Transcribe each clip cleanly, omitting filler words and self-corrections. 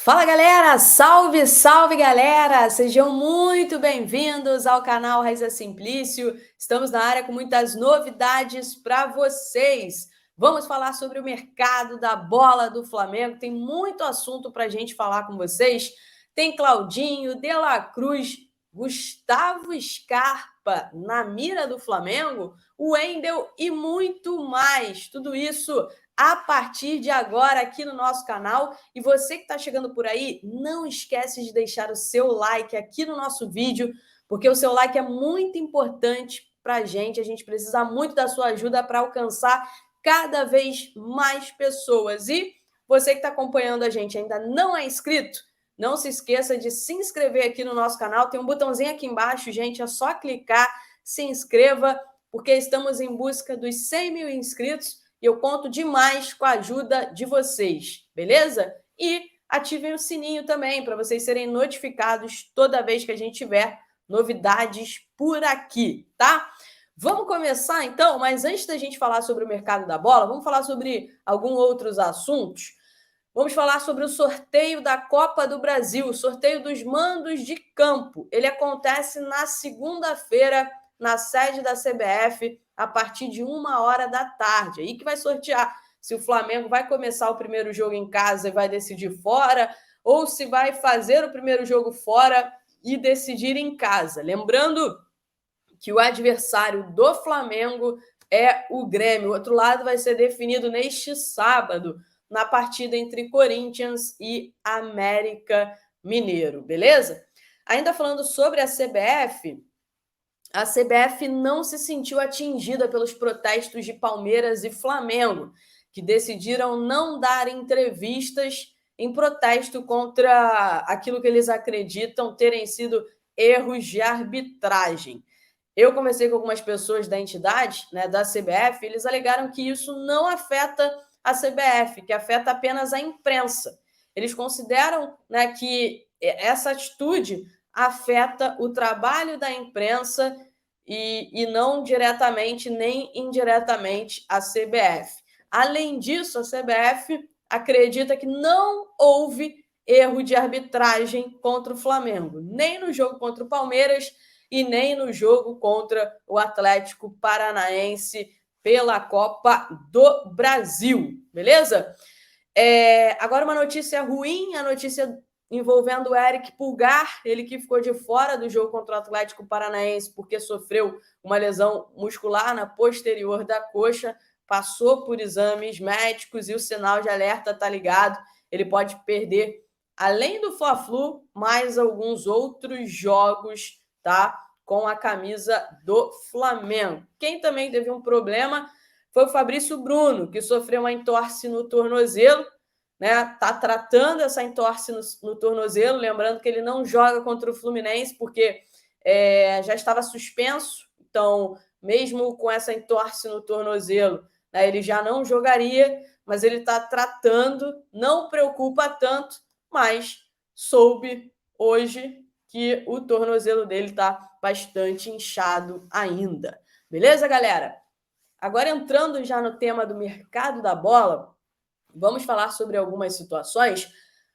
Fala galera, salve, salve galera! Sejam muito bem-vindos ao canal Raiza Simplício. Estamos na área com muitas novidades para vocês. Vamos falar sobre o mercado da bola do Flamengo. Tem muito assunto para a gente falar com vocês. Tem Claudinho, De La Cruz, Gustavo Scarpa na mira do Flamengo, o Wendel e muito mais. Tudo isso a partir de agora aqui no nosso canal. E você que está chegando por aí, não esquece de deixar o seu like aqui no nosso vídeo, porque o seu like é muito importante para a gente precisa muito da sua ajuda para alcançar cada vez mais pessoas. E você que está acompanhando a gente ainda não é inscrito, não se esqueça de se inscrever aqui no nosso canal, tem um botãozinho aqui embaixo, gente, é só clicar, se inscreva, porque estamos em busca dos 100 mil inscritos, e eu conto demais com a ajuda de vocês, beleza? E ativem o sininho também para vocês serem notificados toda vez que a gente tiver novidades por aqui, tá? Vamos começar então, mas antes da gente falar sobre o mercado da bola, vamos falar sobre alguns outros assuntos. Vamos falar sobre o sorteio da Copa do Brasil, o sorteio dos mandos de campo. Ele acontece na segunda-feira, na sede da CBF, a partir de 1h Aí que vai sortear se o Flamengo vai começar o primeiro jogo em casa e vai decidir fora, ou se vai fazer o primeiro jogo fora e decidir em casa. Lembrando que o adversário do Flamengo é o Grêmio. O outro lado vai ser definido neste sábado, na partida entre Corinthians e América Mineiro, beleza? Ainda falando sobre a CBF não se sentiu atingida pelos protestos de Palmeiras e Flamengo, que decidiram não dar entrevistas em protesto contra aquilo que eles acreditam terem sido erros de arbitragem. Eu conversei com algumas pessoas da entidade, né, da CBF, e eles alegaram que isso não afeta a CBF, que afeta apenas a imprensa. Eles consideram, né, que essa atitude afeta o trabalho da imprensa e não diretamente nem indiretamente a CBF. Além disso, a CBF acredita que não houve erro de arbitragem contra o Flamengo, nem no jogo contra o Palmeiras e nem no jogo contra o Atlético Paranaense pela Copa do Brasil, beleza? Agora uma notícia ruim, a notícia envolvendo o Eric Pulgar, ele que ficou de fora do jogo contra o Atlético Paranaense porque sofreu uma lesão muscular na posterior da coxa, passou por exames médicos e o sinal de alerta está ligado, ele pode perder, além do Fla-Flu, mais alguns outros jogos, tá? Com a camisa do Flamengo. Quem também teve um problema foi o Fabrício Bruno, que sofreu uma entorse no tornozelo, né? Tá tratando essa entorse no tornozelo, lembrando que ele não joga contra o Fluminense, porque já estava suspenso, então, mesmo com essa entorse no tornozelo, né, ele já não jogaria, mas ele está tratando, não preocupa tanto, mas soube hoje que o tornozelo dele está bastante inchado ainda. Beleza, galera? Agora, entrando já no tema do mercado da bola, vamos falar sobre algumas situações.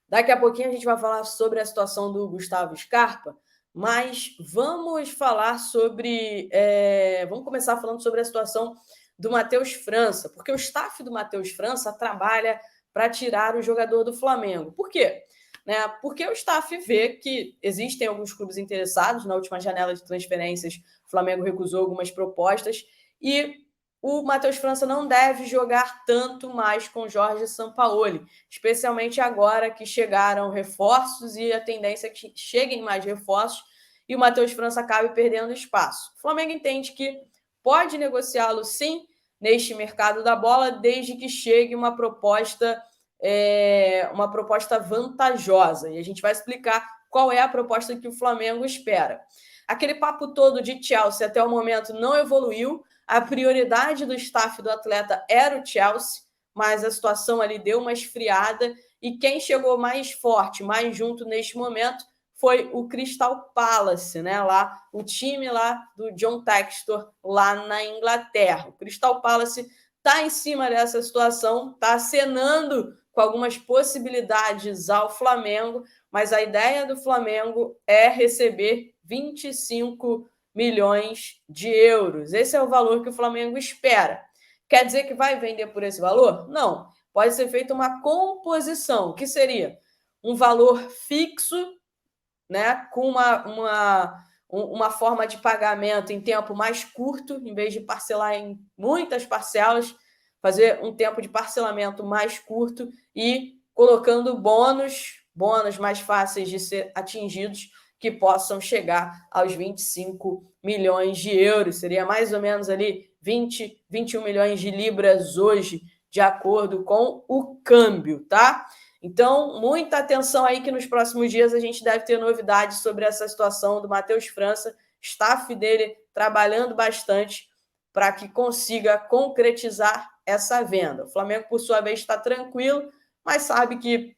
Daqui a pouquinho a gente vai falar sobre a situação do Gustavo Scarpa, mas vamos falar sobre... vamos começar falando sobre a situação do Matheus França, porque o staff do Matheus França trabalha para tirar o jogador do Flamengo. Por quê? Porque o staff vê que existem alguns clubes interessados. Na última janela de transferências, o Flamengo recusou algumas propostas e o Matheus França não deve jogar tanto mais com Jorge Sampaoli, especialmente agora que chegaram reforços e a tendência é que cheguem mais reforços e o Matheus França acabe perdendo espaço. O Flamengo entende que pode negociá-lo sim neste mercado da bola, desde que chegue uma proposta vantajosa. E a gente vai explicar qual é a proposta que o Flamengo espera. Aquele papo todo de Chelsea até o momento não evoluiu. A prioridade do staff do atleta era o Chelsea, mas a situação ali deu uma esfriada e quem chegou mais forte, mais junto neste momento foi o Crystal Palace, né? Lá, o time lá do John Textor, lá na Inglaterra. O Crystal Palace está em cima dessa situação, está acenando com algumas possibilidades ao Flamengo, mas a ideia do Flamengo é receber 25 milhões de euros. Esse é o valor que o Flamengo espera. Quer dizer que vai vender por esse valor? Não. Pode ser feita uma composição, que seria um valor fixo, né, com uma forma de pagamento em tempo mais curto, em vez de parcelar em muitas parcelas, fazer um tempo de parcelamento mais curto e colocando bônus mais fáceis de ser atingidos, que possam chegar aos 25 milhões de euros. Seria mais ou menos ali 20, 21 milhões de libras hoje, de acordo com o câmbio, tá? Então, muita atenção aí que nos próximos dias a gente deve ter novidades sobre essa situação do Matheus França, staff dele trabalhando bastante para que consiga concretizar essa venda. O Flamengo, por sua vez, está tranquilo, mas sabe que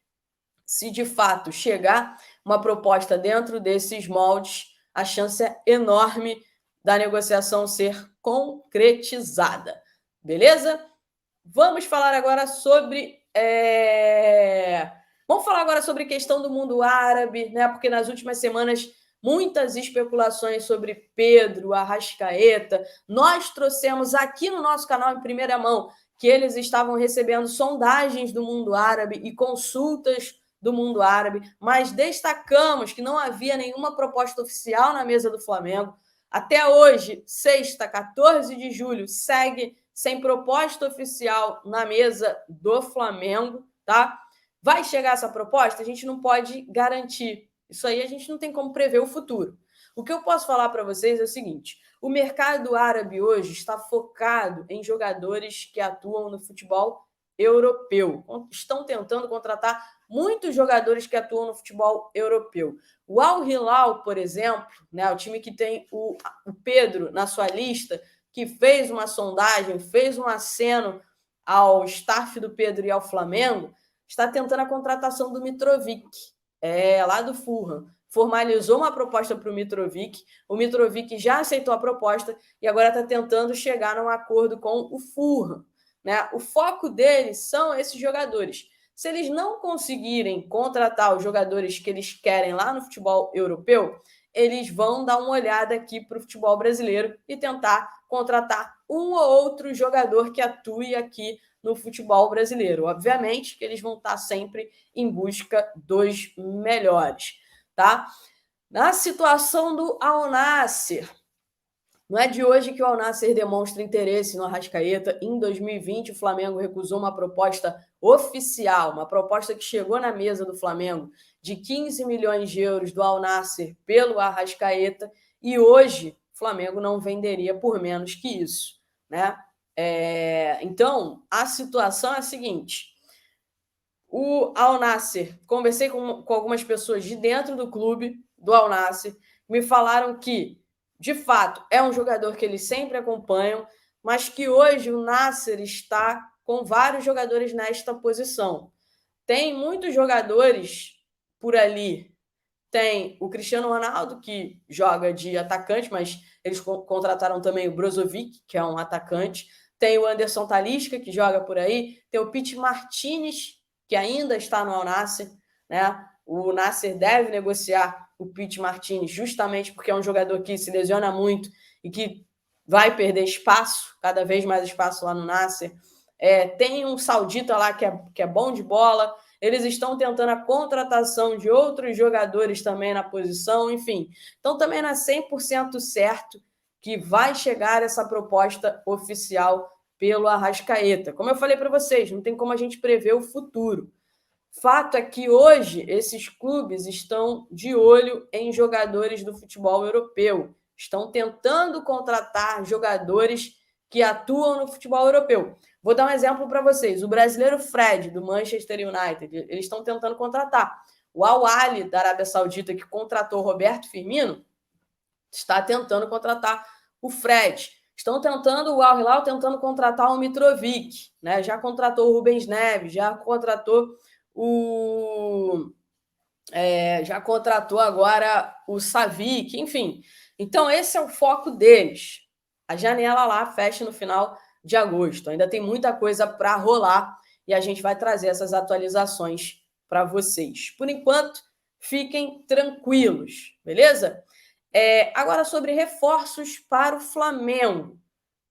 se de fato chegar uma proposta dentro desses moldes, a chance é enorme da negociação ser concretizada. Beleza? Vamos falar agora sobre Vamos falar agora sobre a questão do mundo árabe, né? Porque nas últimas semanas muitas especulações sobre Pedro, Arrascaeta. Nós trouxemos aqui no nosso canal em primeira mão que eles estavam recebendo sondagens do mundo árabe e consultas do mundo árabe, mas destacamos que não havia nenhuma proposta oficial na mesa do Flamengo. Até hoje, sexta, 14 de julho, segue sem proposta oficial na mesa do Flamengo, tá? Vai chegar essa proposta? A gente não pode garantir. Isso aí a gente não tem como prever o futuro. O que eu posso falar para vocês é o seguinte: o mercado árabe hoje está focado em jogadores que atuam no futebol europeu. Estão tentando contratar muitos jogadores que atuam no futebol europeu. O Al Hilal, por exemplo, né, o time que tem o Pedro na sua lista, que fez uma sondagem, fez um aceno ao staff do Pedro e ao Flamengo, está tentando a contratação do Mitrovic, lá do Fulham. Formalizou uma proposta para o Mitrovic já aceitou a proposta e agora está tentando chegar num acordo com o Fulham, né? O foco deles são esses jogadores. Se eles não conseguirem contratar os jogadores que eles querem lá no futebol europeu, eles vão dar uma olhada aqui para o futebol brasileiro e tentar contratar um ou outro jogador que atue aqui no futebol brasileiro. Obviamente que eles vão estar sempre em busca dos melhores, tá? Na situação do Al Nassr, não é de hoje que o Al Nassr demonstra interesse no Arrascaeta. Em 2020, o Flamengo recusou uma proposta oficial, uma proposta que chegou na mesa do Flamengo de 15 milhões de euros do Al Nassr pelo Arrascaeta, e hoje o Flamengo não venderia por menos que isso, né? Então, a situação é a seguinte: o Al Nassr, conversei com algumas pessoas de dentro do clube do Al Nassr, me falaram que, de fato, é um jogador que eles sempre acompanham, mas que hoje o Nassr está com vários jogadores nesta posição. Tem muitos jogadores por ali. Tem o Cristiano Ronaldo, que joga de atacante, mas eles contrataram também o Brozovic, que é um atacante. Tem o Anderson Talisca, que joga por aí. Tem o Pity Martinez, que ainda está no Al Nassr, né? O Nassr deve negociar o Pity Martinez justamente porque é um jogador que se lesiona muito e que vai perder espaço, cada vez mais espaço lá no Nassr. Tem um saudita lá que é bom de bola. Eles estão tentando a contratação de outros jogadores também na posição, enfim. Então também não é 100% certo que vai chegar essa proposta oficial pelo Arrascaeta. Como eu falei para vocês, não tem como a gente prever o futuro. Fato é que hoje esses clubes estão de olho em jogadores do futebol europeu. Estão tentando contratar jogadores que atuam no futebol europeu. Vou dar um exemplo para vocês. O brasileiro Fred, do Manchester United, eles estão tentando contratar. O Al Ahly, da Arábia Saudita, que contratou o Roberto Firmino, está tentando contratar o Fred. Estão tentando, o Al Hilal tentando contratar o Mitrovic, né? Já contratou o Rubens Neves, já contratou já contratou agora o Savic, enfim. Então, esse é o foco deles. A janela lá fecha no final de agosto. Ainda tem muita coisa para rolar e a gente vai trazer essas atualizações para vocês. Por enquanto, fiquem tranquilos, beleza? Agora sobre reforços para o Flamengo,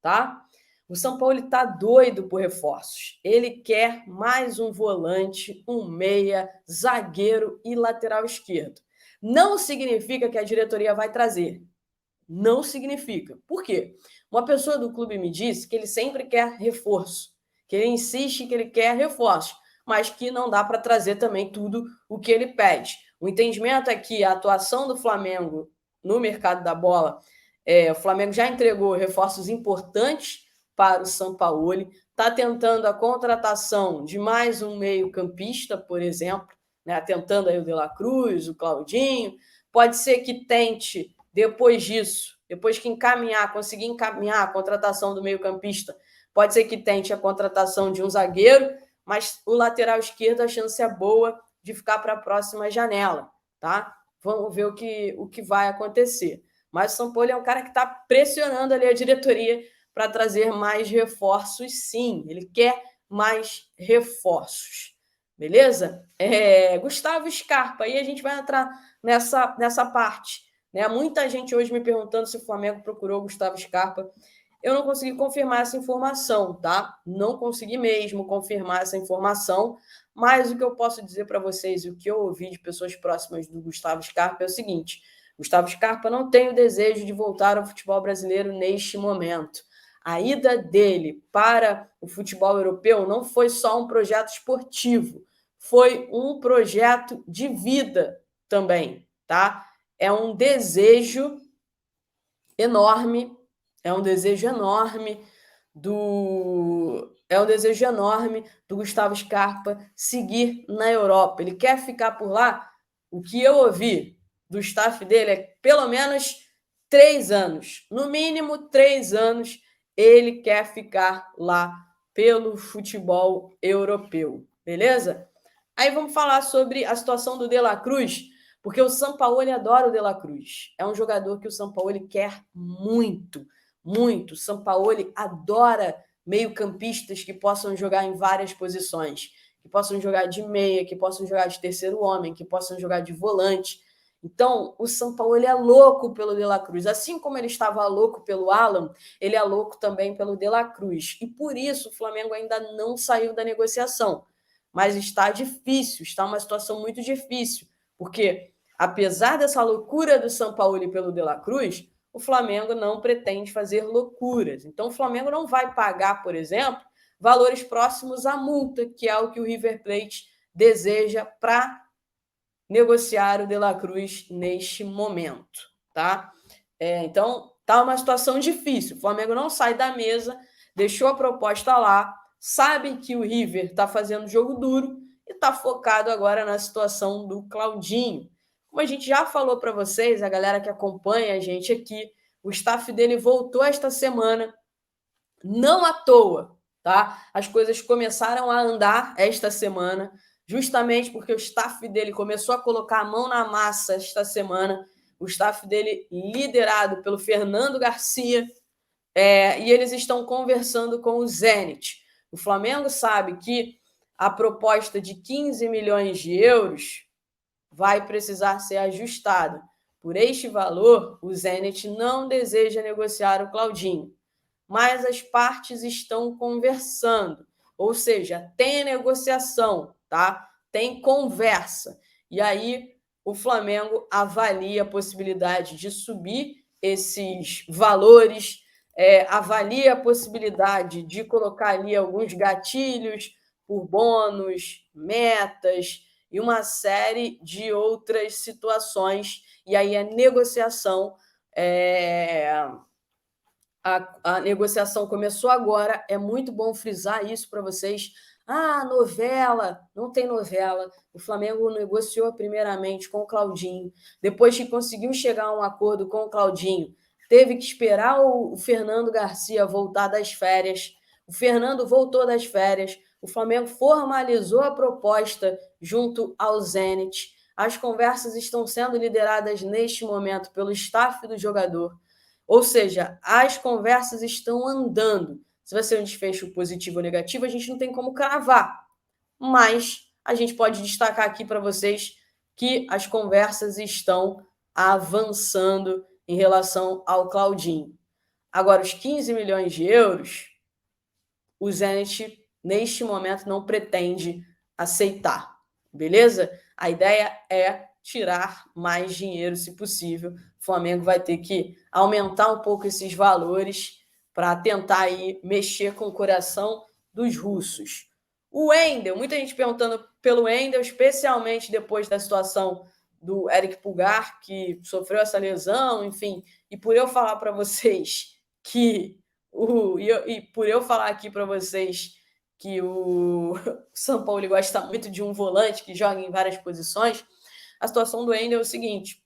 tá? O São Paulo está doido por reforços. Ele quer mais um volante, um meia, zagueiro e lateral esquerdo. Não significa que a diretoria vai trazer. Não significa. Por quê? Uma pessoa do clube me disse que ele sempre quer reforço, que ele insiste que ele quer reforço, mas que não dá para trazer também tudo o que ele pede. O entendimento é que a atuação do Flamengo no mercado da bola, o Flamengo já entregou reforços importantes para o Sampaoli, está tentando a contratação de mais um meio-campista, por exemplo, né? Tentando aí o De La Cruz, o Claudinho. Pode ser que tente, depois disso, depois que conseguir encaminhar a contratação do meio-campista, pode ser que tente a contratação de um zagueiro, mas o lateral esquerdo, a chance é boa de ficar para a próxima janela, tá? Vamos ver o que vai acontecer. Mas o São Paulo é um cara que está pressionando ali a diretoria para trazer mais reforços, sim. Ele quer mais reforços, beleza? Gustavo Scarpa, aí a gente vai entrar nessa parte. Né? Muita gente hoje me perguntando se o Flamengo procurou Gustavo Scarpa. Eu não consegui confirmar essa informação, tá? Não consegui mesmo confirmar essa informação, mas o que eu posso dizer para vocês, o que eu ouvi de pessoas próximas do Gustavo Scarpa é o seguinte: Gustavo Scarpa não tem o desejo de voltar ao futebol brasileiro neste momento. A ida dele para o futebol europeu não foi só um projeto esportivo, foi um projeto de vida também, tá? É um desejo enorme, do Gustavo Scarpa seguir na Europa. Ele quer ficar por lá. O que eu ouvi do staff dele é pelo menos 3 anos, no mínimo 3 anos, ele quer ficar lá pelo futebol europeu, beleza? Aí vamos falar sobre a situação do De La Cruz, porque o Sampaoli adora o De La Cruz. É um jogador que o Sampaoli quer muito, muito. O Sampaoli adora meio-campistas que possam jogar em várias posições, que possam jogar de meia, que possam jogar de terceiro homem, que possam jogar de volante. Então, o Sampaoli é louco pelo De La Cruz. Assim como ele estava louco pelo Alan, ele é louco também pelo De La Cruz. E por isso o Flamengo ainda não saiu da negociação. Mas está difícil, está uma situação muito difícil, porque apesar dessa loucura do Sampaoli pelo De La Cruz, o Flamengo não pretende fazer loucuras. Então o Flamengo não vai pagar, por exemplo, valores próximos à multa, que é o que o River Plate deseja para negociar o De La Cruz neste momento, tá? Então tá uma situação difícil. O Flamengo não sai da mesa, deixou a proposta lá, sabe que o River está fazendo jogo duro e está focado agora na situação do Claudinho. Como a gente já falou para vocês, a galera que acompanha a gente aqui, o staff dele voltou esta semana, não à toa, tá? As coisas começaram a andar esta semana, justamente porque o staff dele começou a colocar a mão na massa esta semana, o staff dele liderado pelo Fernando Garcia, e eles estão conversando com o Zenit. O Flamengo sabe que a proposta de 15 milhões de euros vai precisar ser ajustada. Por este valor, o Zenit não deseja negociar o Claudinho, mas as partes estão conversando, ou seja, tem negociação, tá? Tem conversa. E aí o Flamengo avalia a possibilidade de subir esses valores, avalia a possibilidade de colocar ali alguns gatilhos por bônus, metas e uma série de outras situações. E aí a negociação a negociação começou agora, é muito bom frisar isso para vocês. Novela, não tem novela. O Flamengo negociou primeiramente com o Claudinho, depois que conseguiu chegar a um acordo com o Claudinho, teve que esperar o Fernando Garcia voltar das férias. O Fernando voltou das férias, o Flamengo formalizou a proposta junto ao Zenit. As conversas estão sendo lideradas neste momento pelo staff do jogador. Ou seja, as conversas estão andando. Se vai ser um desfecho positivo ou negativo, a gente não tem como cravar. Mas a gente pode destacar aqui para vocês que as conversas estão avançando em relação ao Claudinho. Agora, os 15 milhões de euros, o Zenit, neste momento, não pretende aceitar, beleza? A ideia é tirar mais dinheiro, se possível. O Flamengo vai ter que aumentar um pouco esses valores para tentar aí mexer com o coração dos russos. O Wendel, muita gente perguntando pelo Wendel, especialmente depois da situação do Eric Pulgar, que sofreu essa lesão, enfim, e por eu falar para vocês que por eu falar aqui para vocês que o São Paulo gosta muito de um volante que joga em várias posições, a situação do Wendel é o seguinte: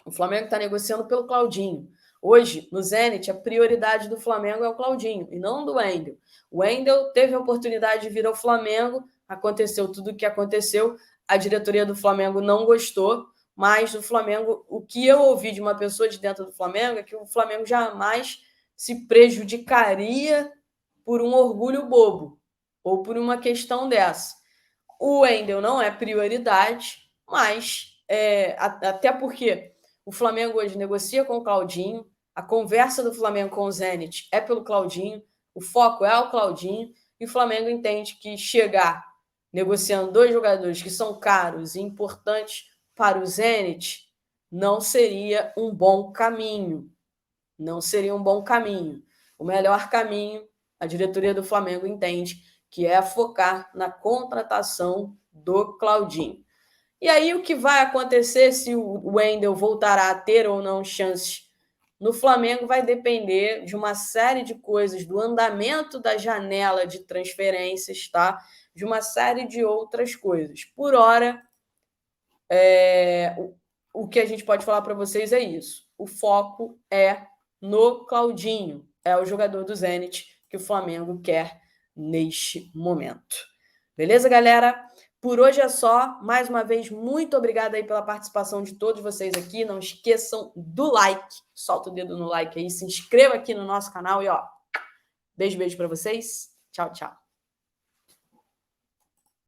o Flamengo está negociando pelo Claudinho. Hoje, no Zenit, a prioridade do Flamengo é o Claudinho e não do Wendel. O Wendel teve a oportunidade de vir ao Flamengo, aconteceu tudo o que aconteceu, a diretoria do Flamengo não gostou, mas o Flamengo, o que eu ouvi de uma pessoa de dentro do Flamengo é que o Flamengo jamais se prejudicaria por um orgulho bobo ou por uma questão dessa. O Wendel não é prioridade, mas até porque o Flamengo hoje negocia com o Claudinho, a conversa do Flamengo com o Zenit é pelo Claudinho, o foco é o Claudinho, e o Flamengo entende que chegar negociando 2 jogadores que são caros e importantes para o Zenit não seria um bom caminho. Não seria um bom caminho. O melhor caminho, a diretoria do Flamengo entende que é focar na contratação do Claudinho. E aí o que vai acontecer, se o Wendel voltará a ter ou não chances no Flamengo, vai depender de uma série de coisas, do andamento da janela de transferências, tá? De uma série de outras coisas. Por hora, o que a gente pode falar para vocês é isso. O foco é no Claudinho, é o jogador do Zenit que o Flamengo quer neste momento. Beleza, galera? Por hoje é só. Mais uma vez, muito obrigada aí pela participação de todos vocês aqui. Não esqueçam do like. Solta o dedo no like aí, se inscreva aqui no nosso canal e beijo para vocês. Tchau, tchau.